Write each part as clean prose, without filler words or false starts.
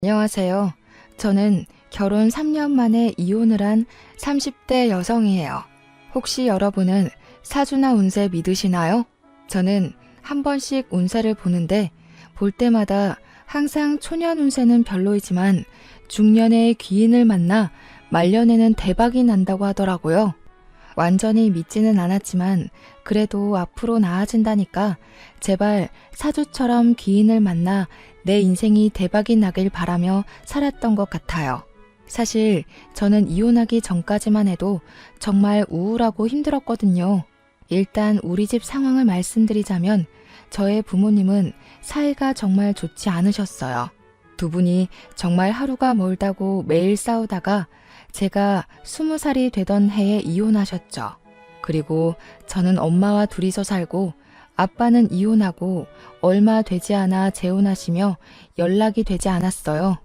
안녕하세요. 저는 결혼 3년 만에 이혼을 한 30대 여성이에요. 혹시 여러분은 사주나 운세 믿으시나요? 저는 한 번씩 운세를 보는데 볼 때마다 항상 초년 운세는 별로이지만 중년의 귀인을 만나 말년에는 대박이 난다고 하더라고요. 완전히 믿지는 않았지만 그래도 앞으로 나아진다니까 제발 사주처럼 귀인을 만나 내 인생이 대박이 나길 바라며 살았던 것 같아요. 사실 저는 이혼하기 전까지만 해도 정말 우울하고 힘들었거든요. 일단 우리 집 상황을 말씀드리자면 저의 부모님은 사이가 정말 좋지 않으셨어요. 두 분이 정말 하루가 멀다고 매일 싸우다가 제가 20살이 되던 해에 이혼하셨죠. 그리고 저는 엄마와 둘이서 살고 아빠는 이혼하고 얼마 되지 않아 재혼하시며 연락이 되지 않았어요.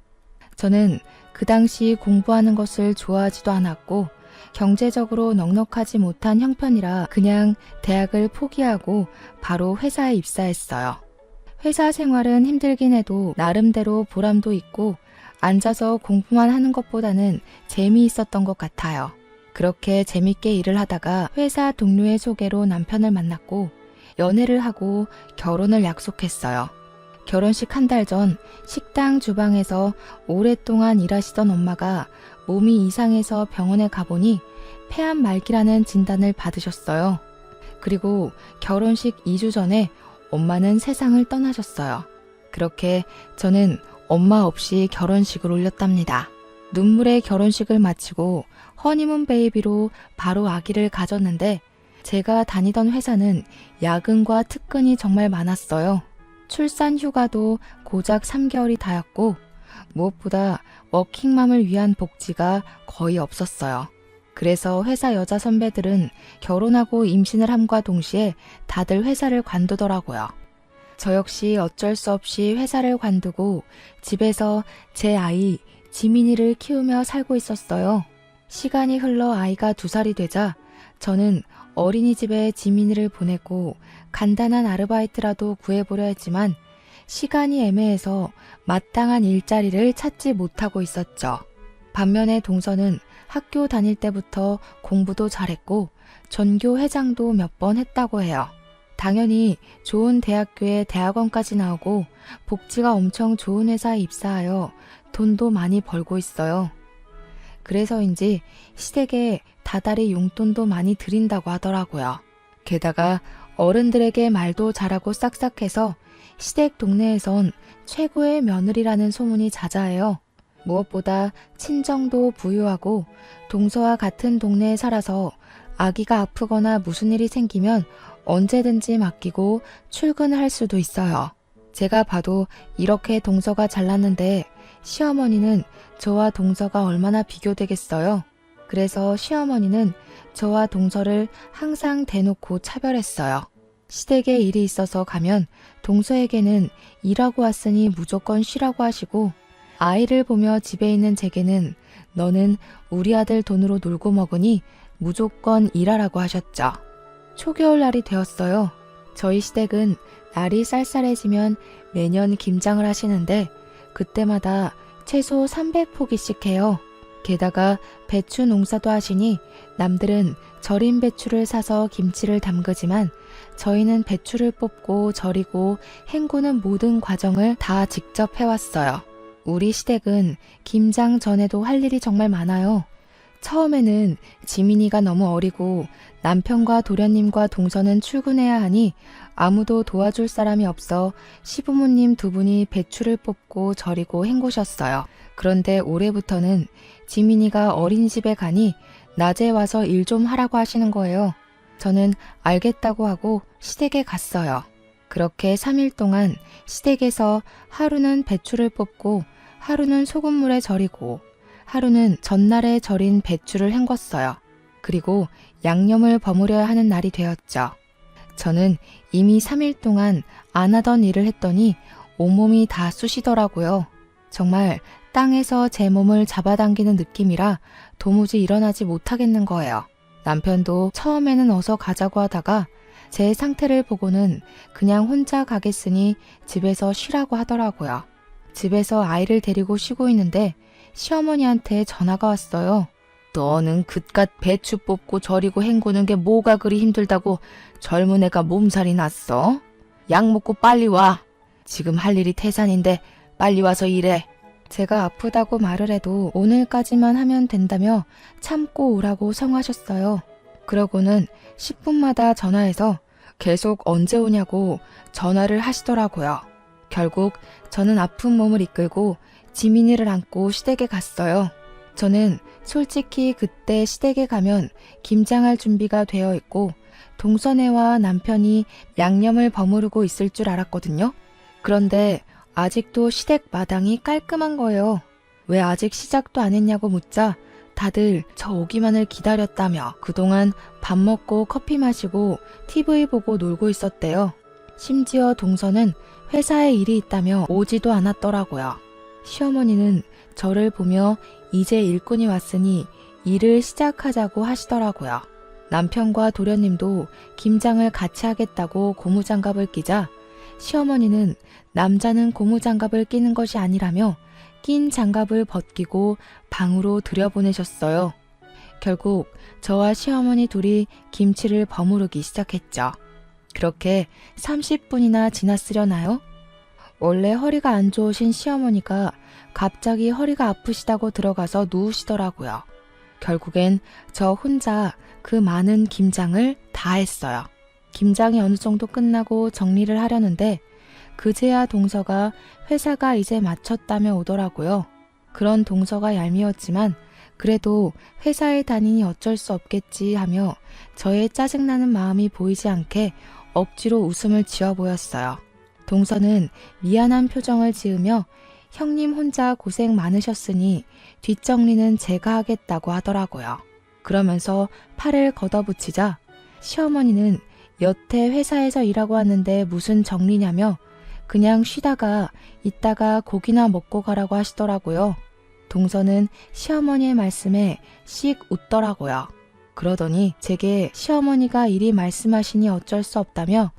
저는 그 당시 공부하는 것을 좋아하지도 않았고 경제적으로 넉넉하지 못한 형편이라 그냥 대학을 포기하고 바로 회사에 입사했어요. 회사 생활은 힘들긴 해도 나름대로 보람도 있고 앉아서 공부만 하는 것보다는 재미있었던 것 같아요. 그렇게 재밌게 일을 하다가 회사 동료의 소개로 남편을 만났고 연애를 하고 결혼을 약속했어요. 결혼식 한 달 전 식당 주방에서 오랫동안 일하시던 엄마가 몸이 이상해서 병원에 가보니 폐암 말기라는 진단을 받으셨어요. 그리고 결혼식 2주 전에 엄마는 세상을 떠나셨어요. 그렇게 저는 엄마 없이 결혼식을 올렸답니다. 눈물의 결혼식을 마치고 허니문 베이비로 바로 아기를 가졌는데 제가 다니던 회사는 야근과 특근이 정말 많았어요. 출산 휴가도 고작 3개월이 다였고 무엇보다 워킹맘을 위한 복지가 거의 없었어요. 그래서 회사 여자 선배들은 결혼하고 임신을 함과 동시에 다들 회사를 관두더라고요. 저 역시 어쩔 수 없이 회사를 관두고 집에서 제 아이 지민이를 키우며 살고 있었어요. 시간이 흘러 아이가 2살이 되자 저는 어린이집에 지민이를 보내고 간단한 아르바이트라도 구해보려 했지만 시간이 애매해서 마땅한 일자리를 찾지 못하고 있었죠. 반면에 동서는 학교 다닐 때부터 공부도 잘했고 전교 회장도 몇 번 했다고 해요. 당연히 좋은 대학교에 대학원까지 나오고 복지가 엄청 좋은 회사에 입사하여 돈도 많이 벌고 있어요. 그래서인지 시댁에 다달이 용돈도 많이 드린다고 하더라고요. 게다가 어른들에게 말도 잘하고 싹싹해서 시댁 동네에선 최고의 며느리라는 소문이 자자해요. 무엇보다 친정도 부유하고 동서와 같은 동네에 살아서 아기가 아프거나 무슨 일이 생기면 언제든지 맡기고 출근을 할 수도 있어요. 제가 봐도 이렇게 동서가 잘났는데 시어머니는 저와 동서가 얼마나 비교되겠어요. 그래서 시어머니는 저와 동서를 항상 대놓고 차별했어요. 시댁에 일이 있어서 가면 동서에게는 일하고 왔으니 무조건 쉬라고 하시고 아이를 보며 집에 있는 제게는 너는 우리 아들 돈으로 놀고 먹으니 무조건 일하라고 하셨죠. 초겨울날이 되었어요. 저희 시댁은 날이 쌀쌀해지면 매년 김장을 하시는데 그때마다 최소 300포기씩 해요. 게다가 배추 농사도 하시니 남들은 절인 배추를 사서 김치를 담그지만 저희는 배추를 뽑고 절이고 헹구는 모든 과정을 다 직접 해왔어요. 우리 시댁은 김장 전에도 할 일이 정말 많아요. 처음에는 지민이가 너무 어리고 남편과 도련님과 동서는 출근해야 하니 아무도 도와줄 사람이 없어 시부모님 2분이 배추를 뽑고 절이고 헹구셨어요. 그런데 올해부터는 지민이가 어린이집에 가니 낮에 와서 일 좀 하라고 하시는 거예요. 저는 알겠다고 하고 시댁에 갔어요. 그렇게 3일 동안 시댁에서 하루는 배추를 뽑고 하루는 소금물에 절이고 하루는 전날에 절인 배추를 헹궜어요. 그리고 양념을 버무려야 하는 날이 되었죠. 저는 이미 3일 동안 안 하던 일을 했더니 온몸이 다 쑤시더라고요. 정말 땅에서 제 몸을 잡아당기는 느낌이라 도무지 일어나지 못하겠는 거예요. 남편도 처음에는 어서 가자고 하다가 제 상태를 보고는 그냥 혼자 가겠으니 집에서 쉬라고 하더라고요. 집에서 아이를 데리고 쉬고 있는데 시어머니한테 전화가 왔어요. 너는 그깟 배추 뽑고 절이고 헹구는 게 뭐가 그리 힘들다고 젊은 애가 몸살이 났어? 약 먹고 빨리 와. 지금 할 일이 태산인데 빨리 와서 일해. 제가 아프다고 말을 해도 오늘까지만 하면 된다며 참고 오라고 성하셨어요. 그러고는 10분마다 전화해서 계속 언제 오냐고 전화를 하시더라고요. 결국 저는 아픈 몸을 이끌고 지민이를 안고 시댁에 갔어요. 저는 솔직히 그때 시댁에 가면 김장할 준비가 되어 있고 동서네와 남편이 양념을 버무르고 있을 줄 알았거든요. 그런데 아직도 시댁 마당이 깔끔한 거예요. 왜 아직 시작도 안 했냐고 묻자 다들 저 오기만을 기다렸다며 그동안 밥 먹고 커피 마시고 TV 보고 놀고 있었대요. 심지어 동서는 회사에 일이 있다며 오지도 않았더라고요. 시어머니는 저를 보며 이제 일꾼이 왔으니 일을 시작하자고 하시더라고요. 남편과 도련님도 김장을 같이 하겠다고 고무장갑을 끼자 시어머니는 남자는 고무장갑을 끼는 것이 아니라며 낀 장갑을 벗기고 방으로 들여보내셨어요. 결국 저와 시어머니 둘이 김치를 버무르기 시작했죠. 그렇게 30분이나 지났으려나요? 원래 허리가 안 좋으신 시어머니가 갑자기 허리가 아프시다고 들어가서 누우시더라고요. 결국엔 저 혼자 그 많은 김장을 다 했어요. 김장이 어느 정도 끝나고 정리를 하려는데 그제야 동서가 회사가 이제 마쳤다며 오더라고요. 그런 동서가 얄미웠지만 그래도 회사에 다니니 어쩔 수 없겠지 하며 저의 짜증나는 마음이 보이지 않게 억지로 웃음을 지어 보였어요. 동서는 미안한 표정을 지으며 형님 혼자 고생 많으셨으니 뒷정리는 제가 하겠다고 하더라고요. 그러면서 팔을 걷어붙이자 시어머니는 여태 회사에서 일하고 왔는데 무슨 정리냐며 그냥 쉬다가 이따가 고기나 먹고 가라고 하시더라고요. 동서는 시어머니의 말씀에 씩 웃더라고요. 그러더니 제게 시어머니가 이리 말씀하시니 어쩔 수 없다며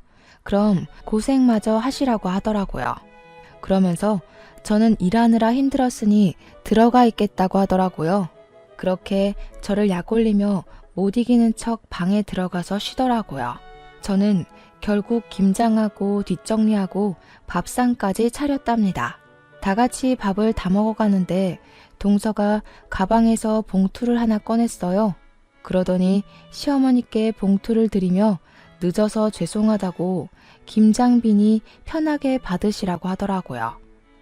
그럼 고생마저 하시라고 하더라고요. 그러면서 저는 일하느라 힘들었으니 들어가 있겠다고 하더라고요. 그렇게 저를 약올리며 못 이기는 척 방에 들어가서 쉬더라고요. 저는 결국 김장하고 뒷정리하고 밥상까지 차렸답니다. 다 같이 밥을 다 먹어가는데 동서가 가방에서 봉투를 하나 꺼냈어요. 그러더니 시어머니께 봉투를 드리며 늦어서 죄송하다고 김장비니 편하게 받으시라고 하더라고요.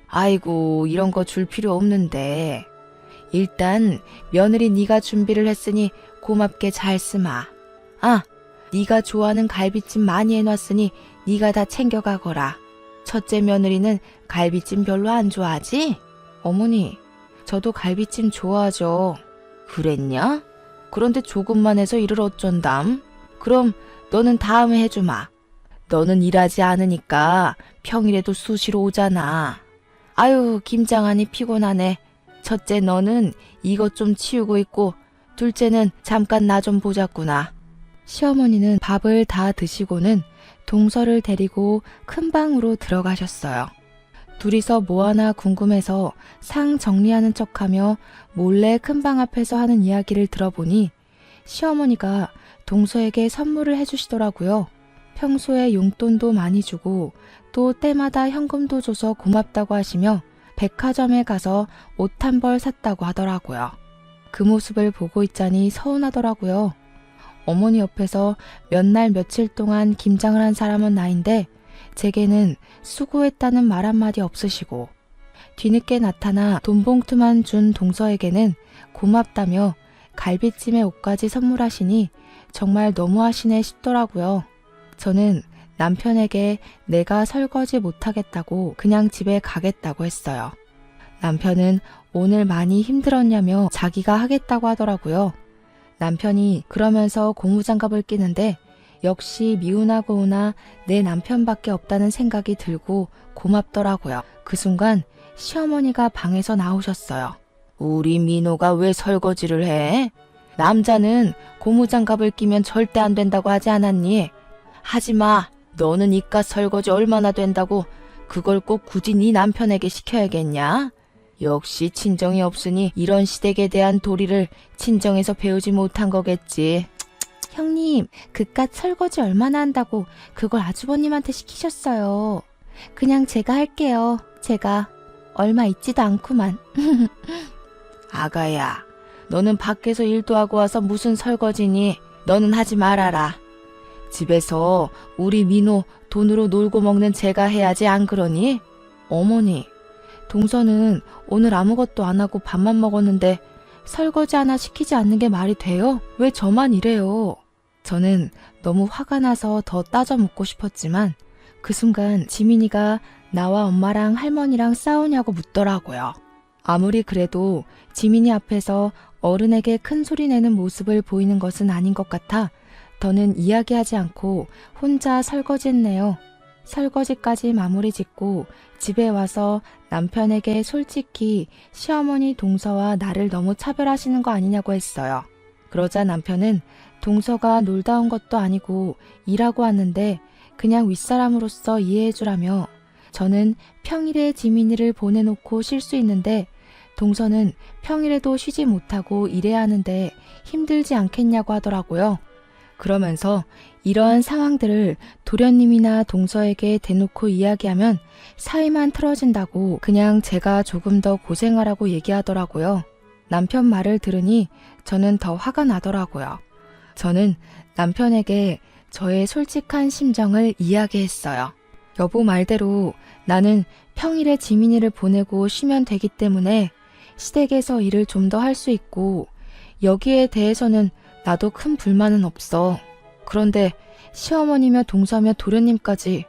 아이고 이런 거 줄 필요 없는데 일단 며느리 네가 준비를 했으니 고맙게 잘 쓰마. 아, 네가 좋아하는 갈비찜 많이 해놨으니 네가 다 챙겨가거라. 첫째 며느리는 갈비찜 별로 안 좋아하지? 어머니, 저도 갈비찜 좋아하죠. 그랬냐? 그런데 조금만 해서 일을 어쩐담? 그럼 너는 다음에 해주마. 너는 일하지 않으니까 평일에도 수시로 오잖아. 아유, 김장하니 피곤하네. 첫째 너는 이것 좀 치우고 있고 둘째는 잠깐 나 좀 보자꾸나. 시어머니는 밥을 다 드시고는 동서를 데리고 큰 방으로 들어가셨어요. 둘이서 뭐하나 궁금해서 상 정리하는 척하며 몰래 큰 방 앞에서 하는 이야기를 들어보니 시어머니가 동서에게 선물을 해주시더라고요. 평소에 용돈도 많이 주고 또 때마다 현금도 줘서 고맙다고 하시며 백화점에 가서 옷 한 벌 샀다고 하더라고요. 그 모습을 보고 있자니 서운하더라고요. 어머니 옆에서 몇 날 며칠 동안 김장을 한 사람은 나인데 제게는 수고했다는 말 한마디 없으시고 뒤늦게 나타나 돈봉투만 준 동서에게는 고맙다며 갈비찜에 옷까지 선물하시니 정말 너무하시네 싶더라고요. 저는 남편에게 내가 설거지 못하겠다고 그냥 집에 가겠다고 했어요. 남편은 오늘 많이 힘들었냐며 자기가 하겠다고 하더라고요. 남편이 그러면서 고무장갑을 끼는데 역시 미우나 고우나 내 남편밖에 없다는 생각이 들고 고맙더라고요. 그 순간 시어머니가 방에서 나오셨어요. 우리 민호가 왜 설거지를 해? 남자는 고무장갑을 끼면 절대 안 된다고 하지 않았니? 하지마. 너는 이깟 설거지 얼마나 된다고 그걸 꼭 굳이 네 남편에게 시켜야겠냐? 역시 친정이 없으니 이런 시댁에 대한 도리를 친정에서 배우지 못한 거겠지. 형님, 그깟 설거지 얼마나 한다고 그걸 아주버님한테 시키셨어요. 그냥 제가 할게요. 제가 얼마 있지도 않구만. 아가야, 너는 밖에서 일도 하고 와서 무슨 설거지니? 너는 하지 말아라. 집에서 우리 민호 돈으로 놀고 먹는 제가 해야지 안 그러니? 어머니, 동서는 오늘 아무것도 안 하고 밥만 먹었는데 설거지 하나 시키지 않는 게 말이 돼요? 왜 저만 이래요? 저는 너무 화가 나서 더 따져 묻고 싶었지만 그 순간 지민이가 나와 엄마랑 할머니랑 싸우냐고 묻더라고요. 아무리 그래도 지민이 앞에서 어른에게 큰 소리 내는 모습을 보이는 것은 아닌 것 같아 더는 이야기하지 않고 혼자 설거지했네요. 설거지까지 마무리 짓고 집에 와서 남편에게 솔직히 시어머니 동서와 나를 너무 차별하시는 거 아니냐고 했어요. 그러자 남편은 동서가 놀다 온 것도 아니고 일하고 왔는데 그냥 윗사람으로서 이해해주라며 저는 평일에 지민이를 보내놓고 쉴 수 있는데 동서는 평일에도 쉬지 못하고 일해야 하는데 힘들지 않겠냐고 하더라고요. 그러면서 이러한 상황들을 도련님이나 동서에게 대놓고 이야기하면 사이만 틀어진다고 그냥 제가 조금 더 고생하라고 얘기하더라고요. 남편 말을 들으니 저는 더 화가 나더라고요. 저는 남편에게 저의 솔직한 심정을 이야기했어요. 여보 말대로 나는 평일에 지민이를 보내고 쉬면 되기 때문에 시댁에서 일을 좀 더 할 수 있고 여기에 대해서는 나도 큰 불만은 없어. 그런데 시어머니며 동서며 도련님까지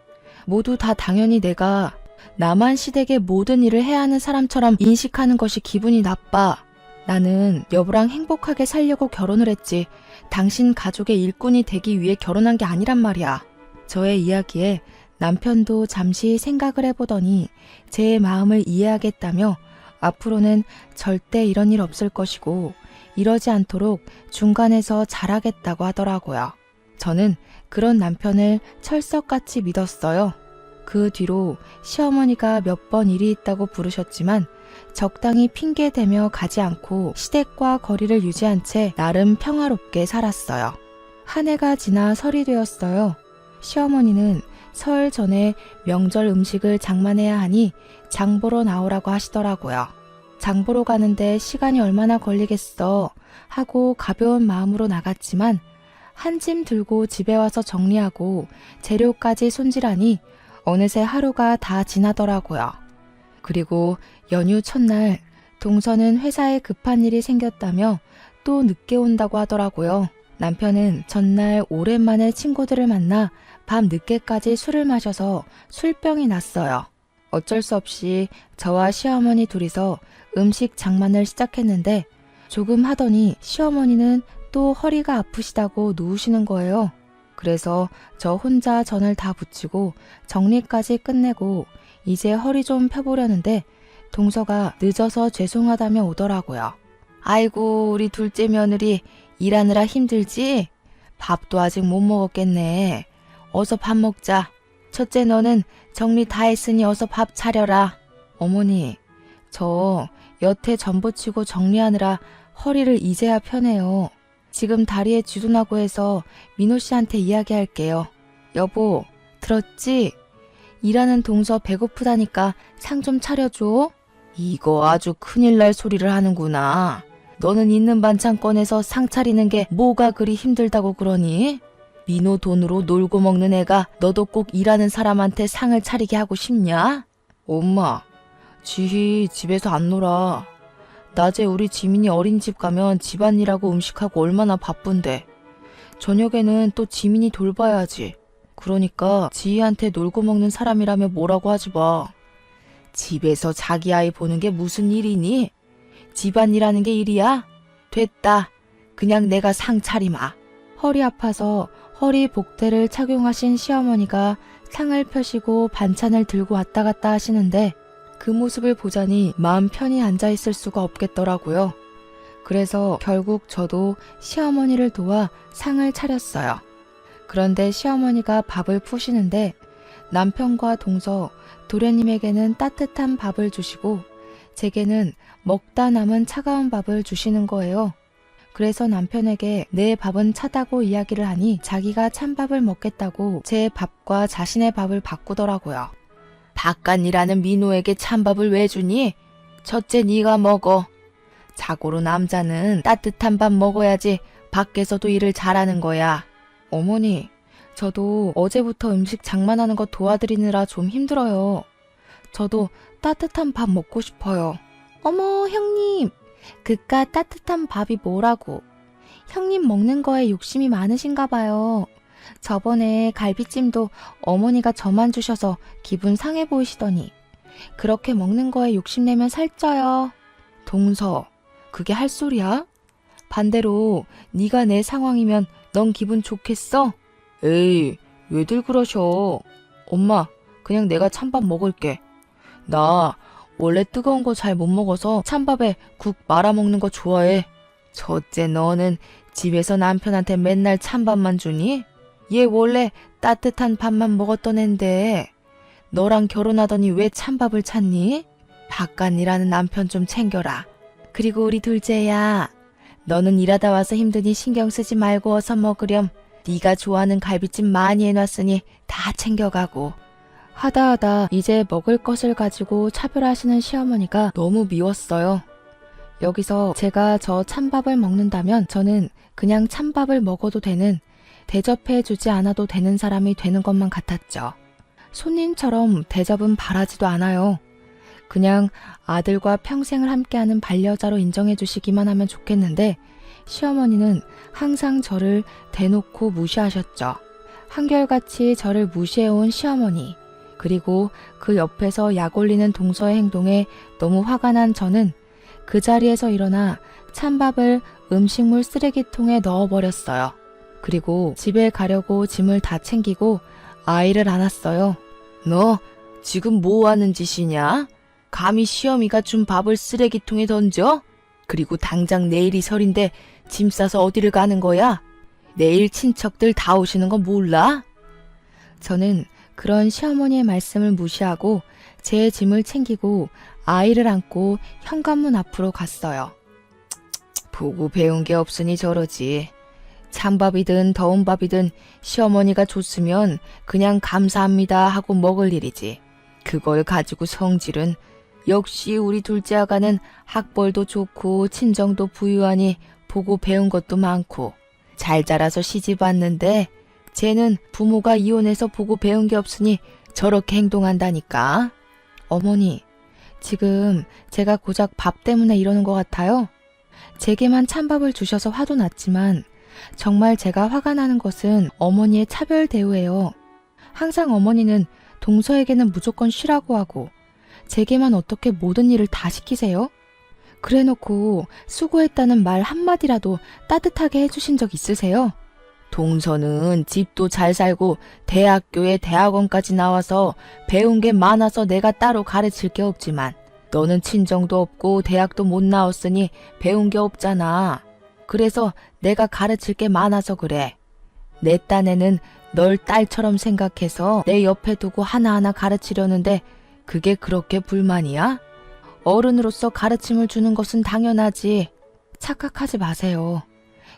모두 다 당연히 내가 나만 시댁의 모든 일을 해야 하는 사람처럼 인식하는 것이 기분이 나빠. 나는 여보랑 행복하게 살려고 결혼을 했지 당신 가족의 일꾼이 되기 위해 결혼한 게 아니란 말이야. 저의 이야기에 남편도 잠시 생각을 해보더니 제 마음을 이해하겠다며 앞으로는 절대 이런 일 없을 것이고 이러지 않도록 중간에서 잘하겠다고 하더라고요. 저는 그런 남편을 철석같이 믿었어요. 그 뒤로 시어머니가 몇 번 일이 있다고 부르셨지만 적당히 핑계대며 가지 않고 시댁과 거리를 유지한 채 나름 평화롭게 살았어요. 한 해가 지나 설이 되었어요. 시어머니는 설 전에 명절 음식을 장만해야 하니 장 보러 나오라고 하시더라고요. 장 보러 가는데 시간이 얼마나 걸리겠어 하고 가벼운 마음으로 나갔지만 한 짐 들고 집에 와서 정리하고 재료까지 손질하니 어느새 하루가 다 지나더라고요. 그리고 연휴 첫날 동서는 회사에 급한 일이 생겼다며 또 늦게 온다고 하더라고요. 남편은 전날 오랜만에 친구들을 만나 밤 늦게까지 술을 마셔서 술병이 났어요. 어쩔 수 없이 저와 시어머니 둘이서 음식 장만을 시작했는데 조금 하더니 시어머니는 또 허리가 아프시다고 누우시는 거예요. 그래서 저 혼자 전을 다 붙이고 정리까지 끝내고 이제 허리 좀 펴보려는데 동서가 늦어서 죄송하다며 오더라고요. 아이고 우리 둘째 며느리 일하느라 힘들지? 밥도 아직 못 먹었겠네. 어서 밥 먹자. 첫째 너는 정리 다 했으니 어서 밥 차려라. 어머니, 저 여태 전 부치고 정리하느라 허리를 이제야 펴네요. 지금 다리에 쥐도 나고 해서 민호 씨한테 이야기할게요. 여보, 들었지? 일하는 동서 배고프다니까 상 좀 차려줘. 이거 아주 큰일 날 소리를 하는구나. 너는 있는 반찬 꺼내서 상 차리는 게 뭐가 그리 힘들다고 그러니? 민호 돈으로 놀고 먹는 애가 너도 꼭 일하는 사람한테 상을 차리게 하고 싶냐? 엄마, 지희 집에서 안 놀아. 낮에 우리 지민이 어린이집 가면 집안일하고 음식하고 얼마나 바쁜데. 저녁에는 또 지민이 돌봐야지. 그러니까 지희한테 놀고 먹는 사람이라면 뭐라고 하지 마. 집에서 자기 아이 보는 게 무슨 일이니? 집안일하는 게 일이야? 됐다. 그냥 내가 상 차리마. 허리 아파서 허리 복대를 착용하신 시어머니가 상을 펴시고 반찬을 들고 왔다 갔다 하시는데 그 모습을 보자니 마음 편히 앉아있을 수가 없겠더라고요. 그래서 결국 저도 시어머니를 도와 상을 차렸어요. 그런데 시어머니가 밥을 푸시는데 남편과 동서, 도련님에게는 따뜻한 밥을 주시고 제게는 먹다 남은 차가운 밥을 주시는 거예요. 그래서 남편에게 내 밥은 차다고 이야기를 하니 자기가 찬밥을 먹겠다고 제 밥과 자신의 밥을 바꾸더라고요. 바깥이라는 민호에게 찬밥을 왜 주니? 첫째 네가 먹어. 자고로 남자는 따뜻한 밥 먹어야지 밖에서도 일을 잘하는 거야. 어머니, 저도 어제부터 음식 장만하는 거 도와드리느라 좀 힘들어요. 저도 따뜻한 밥 먹고 싶어요. 어머, 형님. 그깟 따뜻한 밥이 뭐라고. 형님 먹는 거에 욕심이 많으신가 봐요. 저번에 갈비찜도 어머니가 저만 주셔서 기분 상해 보이시더니 그렇게 먹는 거에 욕심내면 살쪄요. 동서, 그게 할 소리야? 반대로 네가 내 상황이면 넌 기분 좋겠어? 에이, 왜들 그러셔. 엄마, 그냥 내가 찬밥 먹을게. 나 원래 뜨거운 거 잘 못 먹어서 찬밥에 국 말아 먹는 거 좋아해. 첫째, 너는 집에서 남편한테 맨날 찬밥만 주니? 얘 원래 따뜻한 밥만 먹었던 앤데 너랑 결혼하더니 왜 찬밥을 찾니? 바깥 일하는 남편 좀 챙겨라. 그리고 우리 둘째야, 너는 일하다 와서 힘드니 신경 쓰지 말고 어서 먹으렴. 네가 좋아하는 갈비찜 많이 해놨으니 다 챙겨가고. 하다 이제 먹을 것을 가지고 차별하시는 시어머니가 너무 미웠어요. 여기서 제가 저 찬밥을 먹는다면 저는 그냥 찬밥을 먹어도 되는, 대접해주지 않아도 되는 사람이 되는 것만 같았죠. 손님처럼 대접은 바라지도 않아요. 그냥 아들과 평생을 함께하는 반려자로 인정해주시기만 하면 좋겠는데 시어머니는 항상 저를 대놓고 무시하셨죠. 한결같이 저를 무시해온 시어머니, 그리고 그 옆에서 약 올리는 동서의 행동에 너무 화가 난 저는 그 자리에서 일어나 찬밥을 음식물 쓰레기통에 넣어버렸어요. 그리고 집에 가려고 짐을 다 챙기고 아이를 안았어요. 너 지금 뭐 하는 짓이냐? 감히 시어미가 준 밥을 쓰레기통에 던져? 그리고 당장 내일이 설인데 짐 싸서 어디를 가는 거야? 내일 친척들 다 오시는 거 몰라? 저는 그런 시어머니의 말씀을 무시하고 제 짐을 챙기고 아이를 안고 현관문 앞으로 갔어요. 보고 배운 게 없으니 저러지. 찬밥이든 더운 밥이든 시어머니가 줬으면 그냥 감사합니다 하고 먹을 일이지. 그걸 가지고 성질은. 역시 우리 둘째 아가는 학벌도 좋고 친정도 부유하니 보고 배운 것도 많고 잘 자라서 시집 왔는데 쟤는 부모가 이혼해서 보고 배운 게 없으니 저렇게 행동한다니까. 어머니, 지금 제가 고작 밥 때문에 이러는 것 같아요? 제게만 찬밥을 주셔서 화도 났지만 정말 제가 화가 나는 것은 어머니의 차별 대우예요. 항상 어머니는 동서에게는 무조건 쉬라고 하고 제게만 어떻게 모든 일을 다 시키세요? 그래놓고 수고했다는 말 한마디라도 따뜻하게 해주신 적 있으세요? 동서는 집도 잘 살고 대학교에 대학원까지 나와서 배운 게 많아서 내가 따로 가르칠 게 없지만 너는 친정도 없고 대학도 못 나왔으니 배운 게 없잖아. 그래서 내가 가르칠 게 많아서 그래. 내 딴에는 널 딸처럼 생각해서 내 옆에 두고 하나하나 가르치려는데 그게 그렇게 불만이야? 어른으로서 가르침을 주는 것은 당연하지. 착각하지 마세요.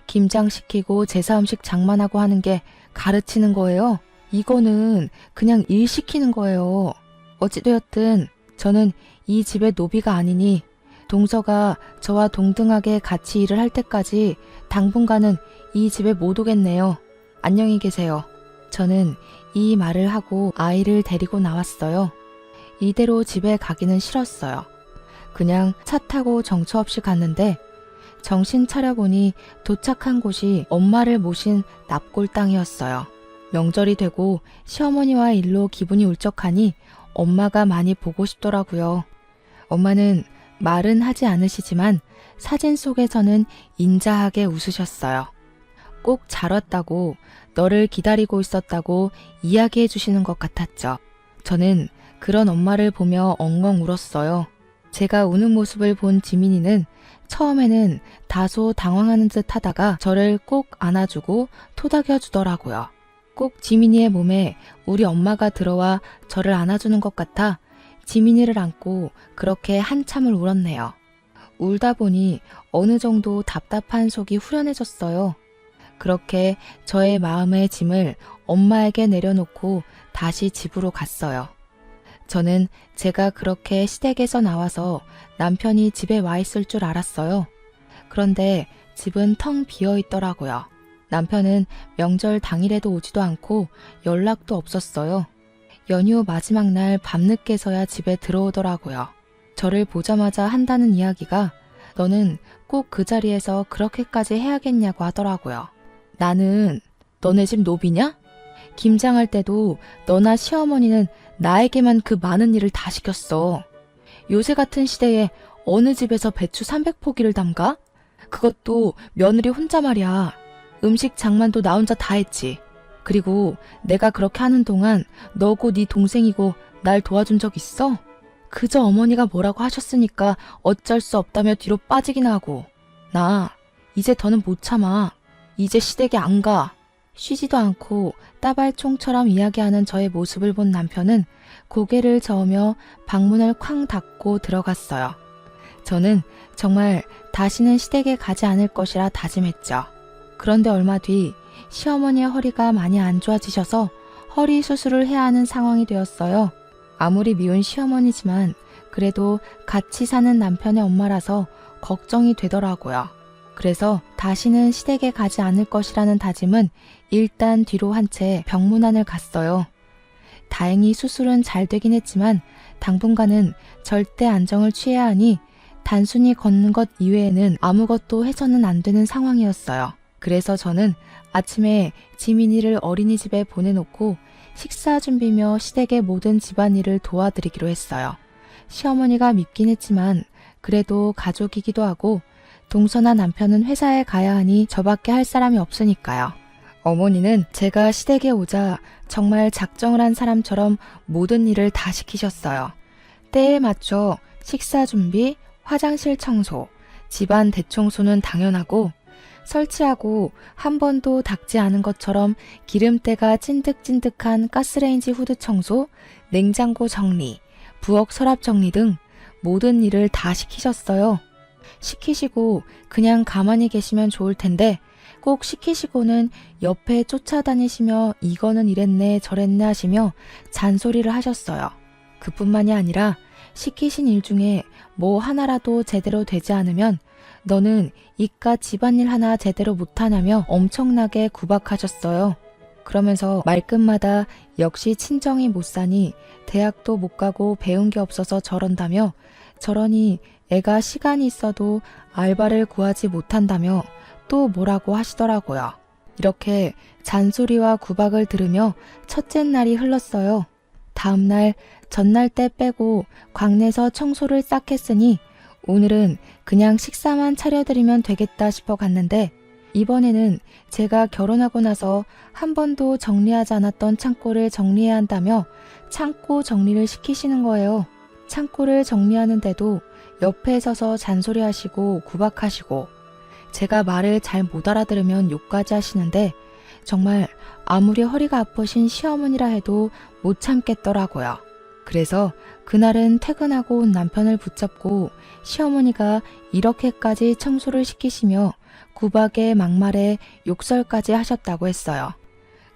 김장시키고 제사음식 장만하고 하는 게 가르치는 거예요? 이거는 그냥 일 시키는 거예요. 어찌되었든 저는 이 집의 노비가 아니니 동서가 저와 동등하게 같이 일을 할 때까지 당분간은 이 집에 못 오겠네요. 안녕히 계세요. 저는 이 말을 하고 아이를 데리고 나왔어요. 이대로 집에 가기는 싫었어요. 그냥 차 타고 정처 없이 갔는데 정신 차려보니 도착한 곳이 엄마를 모신 납골 땅이었어요. 명절이 되고 시어머니와 일로 기분이 울적하니 엄마가 많이 보고 싶더라고요. 엄마는 말은 하지 않으시지만 사진 속에서는 인자하게 웃으셨어요. 꼭 잘 왔다고, 너를 기다리고 있었다고 이야기해 주시는 것 같았죠. 저는 그런 엄마를 보며 엉엉 울었어요. 제가 우는 모습을 본 지민이는 처음에는 다소 당황하는 듯 하다가 저를 꼭 안아주고 토닥여 주더라고요. 꼭 지민이의 몸에 우리 엄마가 들어와 저를 안아주는 것 같아 지민이를 안고 그렇게 한참을 울었네요. 울다 보니 어느 정도 답답한 속이 후련해졌어요. 그렇게 저의 마음의 짐을 엄마에게 내려놓고 다시 집으로 갔어요. 저는 제가 그렇게 시댁에서 나와서 남편이 집에 와 있을 줄 알았어요. 그런데 집은 텅 비어 있더라고요. 남편은 명절 당일에도 오지도 않고 연락도 없었어요. 연휴 마지막 날 밤늦게서야 집에 들어오더라고요. 저를 보자마자 한다는 이야기가 너는 꼭 그 자리에서 그렇게까지 해야겠냐고 하더라고요. 나는 너네 집 노비냐? 김장할 때도 너나 시어머니는 나에게만 그 많은 일을 다 시켰어. 요새 같은 시대에 어느 집에서 배추 300포기를 담가? 그것도 며느리 혼자 말이야. 음식 장만도 나 혼자 다 했지. 그리고 내가 그렇게 하는 동안 너고 네 동생이고 날 도와준 적 있어? 그저 어머니가 뭐라고 하셨으니까 어쩔 수 없다며 뒤로 빠지긴 하고. 나 이제 더는 못 참아. 이제 시댁에 안 가. 쉬지도 않고 따발총처럼 이야기하는 저의 모습을 본 남편은 고개를 저으며 방문을 쾅 닫고 들어갔어요. 저는 정말 다시는 시댁에 가지 않을 것이라 다짐했죠. 그런데 얼마 뒤 시어머니의 허리가 많이 안 좋아지셔서 허리 수술을 해야 하는 상황이 되었어요. 아무리 미운 시어머니지만 그래도 같이 사는 남편의 엄마라서 걱정이 되더라고요. 그래서 다시는 시댁에 가지 않을 것이라는 다짐은 일단 뒤로 한 채 병문안을 갔어요. 다행히 수술은 잘 되긴 했지만 당분간은 절대 안정을 취해야 하니 단순히 걷는 것 이외에는 아무것도 해서는 안 되는 상황이었어요. 그래서 저는 아침에 지민이를 어린이집에 보내놓고 식사 준비며 시댁의 모든 집안일을 도와드리기로 했어요. 시어머니가 밉긴 했지만 그래도 가족이기도 하고 동서나 남편은 회사에 가야 하니 저밖에 할 사람이 없으니까요. 어머니는 제가 시댁에 오자 정말 작정을 한 사람처럼 모든 일을 다 시키셨어요. 때에 맞춰 식사 준비, 화장실 청소, 집안 대청소는 당연하고 설치하고 한 번도 닦지 않은 것처럼 기름때가 찐득찐득한 가스레인지 후드 청소, 냉장고 정리, 부엌 서랍 정리 등 모든 일을 다 시키셨어요. 시키시고 그냥 가만히 계시면 좋을 텐데 꼭 시키시고는 옆에 쫓아다니시며 이거는 이랬네 저랬네 하시며 잔소리를 하셨어요. 그뿐만이 아니라 시키신 일 중에 뭐 하나라도 제대로 되지 않으면 너는 이깟 집안일 하나 제대로 못하냐며 엄청나게 구박하셨어요. 그러면서 말끝마다 역시 친정이 못 사니 대학도 못 가고 배운 게 없어서 저런다며 저러니 애가 시간이 있어도 알바를 구하지 못한다며 또 뭐라고 하시더라고요. 이렇게 잔소리와 구박을 들으며 첫째 날이 흘렀어요. 다음 날, 전날 때 빼고 광내서 청소를 싹 했으니 오늘은 그냥 식사만 차려드리면 되겠다 싶어 갔는데 이번에는 제가 결혼하고 나서 한 번도 정리하지 않았던 창고를 정리해야 한다며 창고 정리를 시키시는 거예요. 창고를 정리하는데도 옆에 서서 잔소리하시고 구박하시고 제가 말을 잘 못 알아들으면 욕까지 하시는데 정말 아무리 허리가 아프신 시어머니라 해도 못 참겠더라고요. 그래서 그날은 퇴근하고 온 남편을 붙잡고 시어머니가 이렇게까지 청소를 시키시며 구박에 막말에 욕설까지 하셨다고 했어요.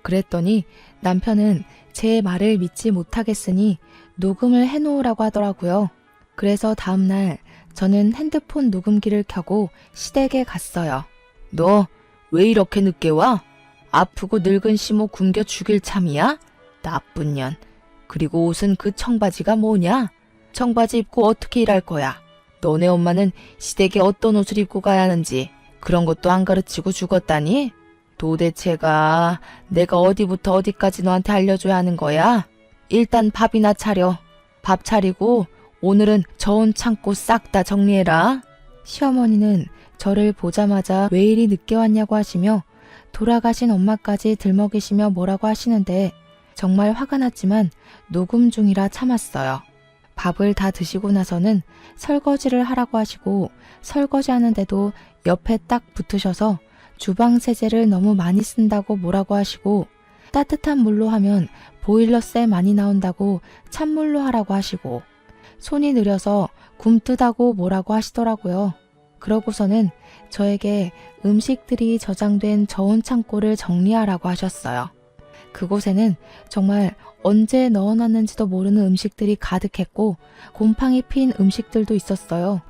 그랬더니 남편은 제 말을 믿지 못하겠으니 녹음을 해놓으라고 하더라고요. 그래서 다음날 저는 핸드폰 녹음기를 켜고 시댁에 갔어요. 너 왜 이렇게 늦게 와? 아프고 늙은 시모 굶겨 죽일 참이야? 나쁜 년. 그리고 옷은 그 청바지가 뭐냐? 청바지 입고 어떻게 일할 거야? 너네 엄마는 시댁에 어떤 옷을 입고 가야 하는지 그런 것도 안 가르치고 죽었다니? 도대체가 내가 어디부터 어디까지 너한테 알려줘야 하는 거야? 일단 밥이나 차려. 밥 차리고 오늘은 저온 창고 싹 다 정리해라. 시어머니는 저를 보자마자 왜 이리 늦게 왔냐고 하시며 돌아가신 엄마까지 들먹이시며 뭐라고 하시는데 정말 화가 났지만 녹음 중이라 참았어요. 밥을 다 드시고 나서는 설거지를 하라고 하시고 설거지 하는데도 옆에 딱 붙으셔서 주방 세제를 너무 많이 쓴다고 뭐라고 하시고 따뜻한 물로 하면 보일러세 많이 나온다고 찬물로 하라고 하시고 손이 느려서 굼뜨다고 뭐라고 하시더라고요. 그러고서는 저에게 음식들이 저장된 저온 창고를 정리하라고 하셨어요. 그곳에는 정말 언제 넣어놨는지도 모르는 음식들이 가득했고 곰팡이 핀 음식들도 있었어요.